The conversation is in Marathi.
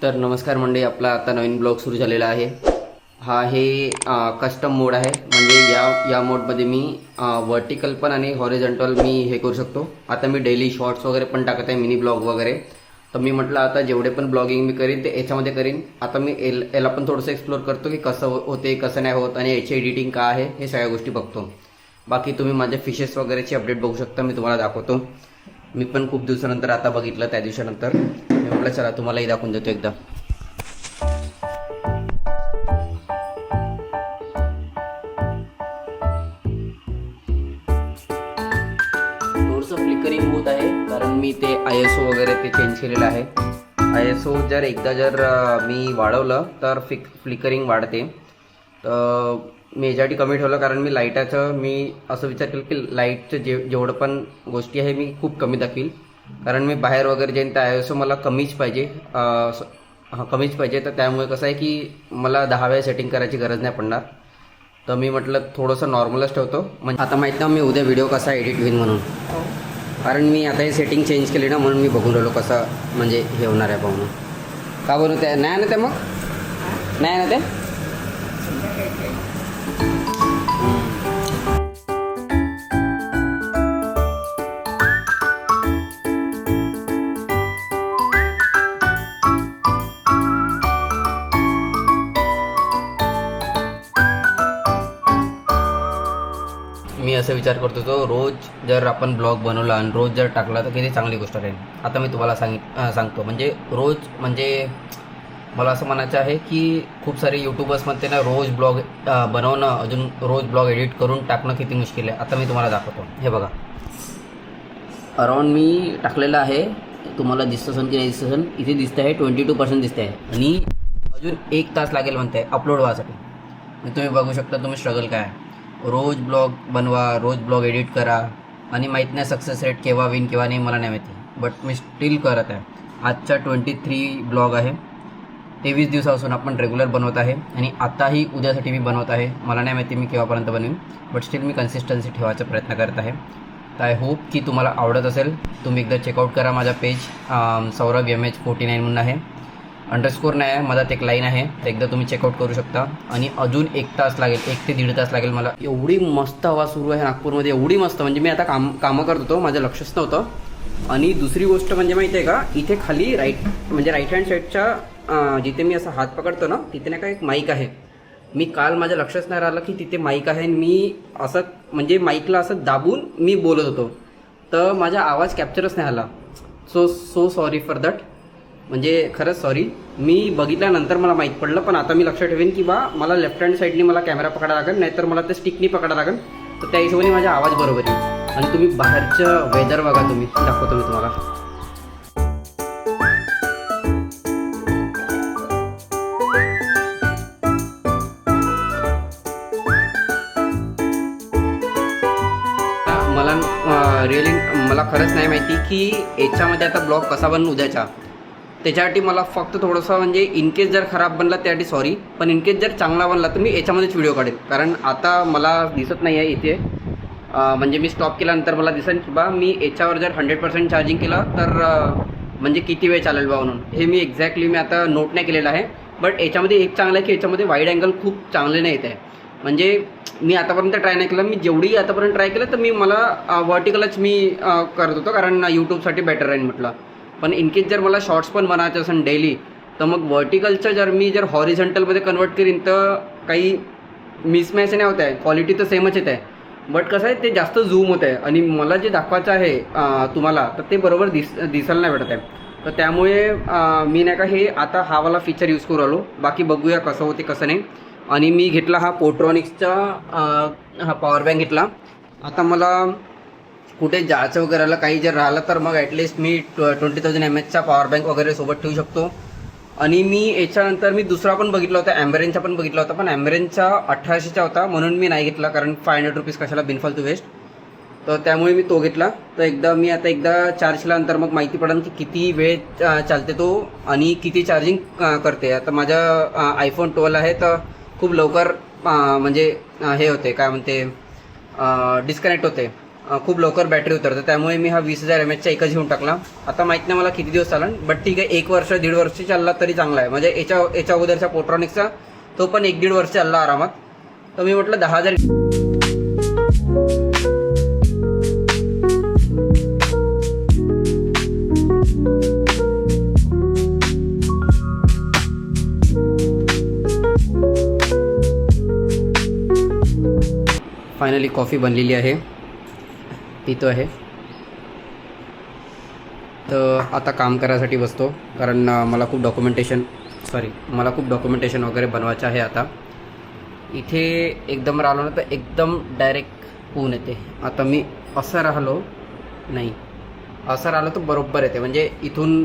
तर नमस्कार मंडळी, आपला आता नवीन ब्लॉग सुरू झालेला आहे. हा हे कस्टम मोड आहे. म्हणजे या मोडमध्ये मी वर्टिकल पण आणि हॉरिझॉन्टल मी हे करू शकतो. आता मी डेली शॉर्ट्स वगैरे पण टाकत आहे, मिनी ब्लॉग वगैरे. तर मी म्हटलं आता जेवढे पण ब्लॉगिंग मी करीन ते याच्यामध्ये करीन. आता मी याला पण थोडंसं एक्सप्लोर करतो की कसं होते कसं नाही होत आणि याची एडिटिंग काय आहे हे सगळ्या गोष्टी बघतो. बाकी तुम्ही माझ्या फिशेस वगैरेची अपडेट बघू शकता, मी तुम्हाला दाखवतो. मी पण खूप दिवसानंतर आता बघितलं, त्या दिवसानंतर मी म्हटलं चला तुम्हालाही दाखवून देतो एकदा. थोडंसं फ्लिकरिंग होत आहे कारण मी ते ISO वगैरे ते चेंज केलेलं आहे. ISO जर मी वाढवलं तर फ्लिकरिंग वाढते. तर मी याच्यासाठी कमी ठेवलं कारण मी लाईटाचं असं विचार केलं की लाईटचं जेवढं पण गोष्टी आहे मी खूप कमी दाखवील. कारण मी बाहेर वगैरे जाईन तर ISO मला कमीच पाहिजे. तर त्यामुळे कसं आहे की मला 10 वेळा सेटिंग करायची गरज नाही पडणार. तर मी म्हटलं थोडंसं नॉर्मलच ठेवतो. म्हणजे आता माहीत नाही मी उद्या व्हिडिओ कसा एडिट होईल म्हणून. कारण मी आता हे सेटिंग चेंज केली ना, म्हणून मी बघून राहिलो कसं म्हणजे हे होणार आहे पाहून. का बनवते नाही ना ते, मग नाही ना ते. मी असं विचार करतो तो रोज जर आपण ब्लॉग बनवला आणि रोज जर टाकला तर किती चांगली गोष्ट राहील. आता मी तुम्हाला सांगतो म्हणजे रोज म्हणजे मला असं म्हणायचं आहे की खूप सारे यूट्यूबर्समध्ये ना रोज ब्लॉग बनवणं, अजून रोज ब्लॉग एडिट करून टाकणं किती मुश्किल आहे. आता मी तुम्हाला दाखवतो. हे बघा, अराउंड मी टाकलेलं आहे. तुम्हाला दिसतं असेल की नाही दिसतं असेल, इथे दिसतं आहे 22% दिसतं आहे आणि अजून 1 तास लागेल म्हणते आहे अपलोड व्हायसाठी. तुम्ही बघू शकता तुम्ही स्ट्रगल काय आहे. रोज ब्लॉग बनवा, रोज ब्लॉग एडिट करा आणि माहीत नाही सक्सेस रेट केव्हा विन केव्हा नाही, मला नाही माहिती. बट मी स्टील करत आहे. आजचा 23 ब्लॉग आहे. 23 दिवसापासून आपण रेग्युलर बनवत आहे आणि आताही उद्यासाठी मी बनवत आहे. मला नाही माहिती मी केव्हापर्यंत बनवीन, बट स्टील मी कन्सिस्टन्सी ठेवायचा प्रयत्न करत आहे. तर आय होप की तुम्हाला आवडत असेल. तुम्ही एकदा चेकआउट करा माझा पेज, सौरभ MH49 म्हणून आहे. अंडरस्कोर नाही आहे, मधात एक लाईन आहे. तर एकदा तुम्ही चेकआउट करू शकता. आणि अजून 1 तास लागेल, 1 ते 1.5 तास लागेल मला. एवढी मस्त हवा सुरू आहे नागपूरमध्ये, एवढी मस्त. म्हणजे मी आता कामं करत होतो, माझं लक्षच नव्हतं. आणि दुसरी गोष्ट म्हणजे माहिती आहे का, इथे खाली राईट हँड साईडच्या जिथे मी असा हात पकडतो ना, तिथे नाही का एक माईक आहे. मी काल माझं लक्षच नाही राहिलं की तिथे माईक आहे. मी असं म्हणजे माईकला असं दाबून मी बोलत होतो, तर माझा आवाज कॅप्चरच नाही आला. So sorry for that. म्हणजे खरंच सॉरी. मी बघितल्यानंतर मला माहीत पडलं, पण आता मी लक्ष ठेवेन की मला लेफ्ट हँड साईडनी मला कॅमेरा पकडायला लागेल, नाहीतर मला ते स्टिकनी पकडायला लागेल. तर त्या हिशोबाने माझा आवाज बरोबर येईल. आणि तुम्ही बाहेरचं वेदर बघा, तुम्ही दाखवतो मी तुम्हाला. मला खरंच नाही माहिती की याच्यामध्ये आता ब्लॉग कसा बनवून उद्याचा. त्याच्यासाठी मला फक्त थोडंसं म्हणजे इनकेस जर खराब बनला त्यासाठी सॉरी, पण इनकेस जर चांगला बनला तर मी याच्यामध्येच व्हिडिओ काढेन. कारण आता मला दिसत नाही आहे इथे. म्हणजे मी स्टॉप केल्यानंतर मला दिसेल की मी याच्यावर जर 100% चार्जिंग केलं तर म्हणजे किती वेळ चालेल म्हणून. हे मी एक्झॅक्टली आता नोट नाही केलेलं आहे. बट याच्यामध्ये एक चांगलं आहे की याच्यामध्ये वाईड अँगल खूप चांगले नाही येत आहे. म्हणजे मी आतापर्यंत ट्राय नाही केलं. मी जेवढी आतापर्यंत ट्राय केलं तर मला वर्टिकलच मी करत होतो, कारण यूट्यूबसाठी बेटर राहील म्हटलं. पण इनकेस जर मला शॉर्ट्स पण बनायचे असेल डेली, तर मग वर्टिकलचं जर हॉरिझॉन्टलमध्ये कन्वर्ट करीन तर काही मिसमॅच नाही होत आहे. क्वालिटी तर सेमच येत आहे, बट कसं आहे ते जास्त झूम होत आहे आणि मला जे दाखवायचं आहे तुम्हाला, तर ते बरोबर दिसायला नाही भेटत आहे. तर त्यामुळे मी नाही का हे आता हा वाला फीचर यूज करू आलो. बाकी बघूया कसं होते कसं नाही. आणि मी घेतला हा पोर्ट्रॉनिक्सचा हा पॉवर बँक घेतला. आता मला कुठे जायचं वगैरेला काही जर राहिलं तर मग ॲटलिस्ट मी 20,000 mAhचा पॉवर बँक वगैरे सोबत ठेवू शकतो. आणि मी याच्यानंतर मी दुसरा पण बघितला होता, ॲम्बरेनचा पण बघितला होता, पण ॲम्बरेनचा 1800चा होता म्हणून मी नाही घेतला, कारण 500 रुपीज कशाला बिनफालतू वेस्ट. तर त्यामुळे मी तो घेतला. तर एकदा चार्ज केल्यानंतर मग माहिती पडेल की किती वेळ चालते तो आणि किती चार्जिंग करते. आता माझा iPhone 12 आहे, तर खूप लवकर म्हणजे हे होते काय म्हणते डिस्कनेक्ट होते. खूप लवकर बॅटरी उतरतं, त्यामुळे मी हा 20,000 mAhचा एकच घेऊन टाकला. आता माहीत नाही मला किती दिवस चालला, बट ठीक आहे, 1 वर्ष 1.5 वर्ष चालला तरी चांगला आहे. म्हणजे याच्या अगोदरच्या पोट्रॉनिक्सचा तो पण 1-1.5 वर्ष चालला आरामात. तर मी म्हटलं 10,000. फायनली कॉफी बनलेली आहे, पितो आहे. तर आता काम करायसाठी बसतो, कारण मला खूप डॉक्युमेंटेशन वगैरे बनवायचं आहे. आता इथे एकदम राहिलो ना तर एकदम डायरेक्ट ऊन येते. आता मी असं राहिलो तर बरोबर येते. म्हणजे इथून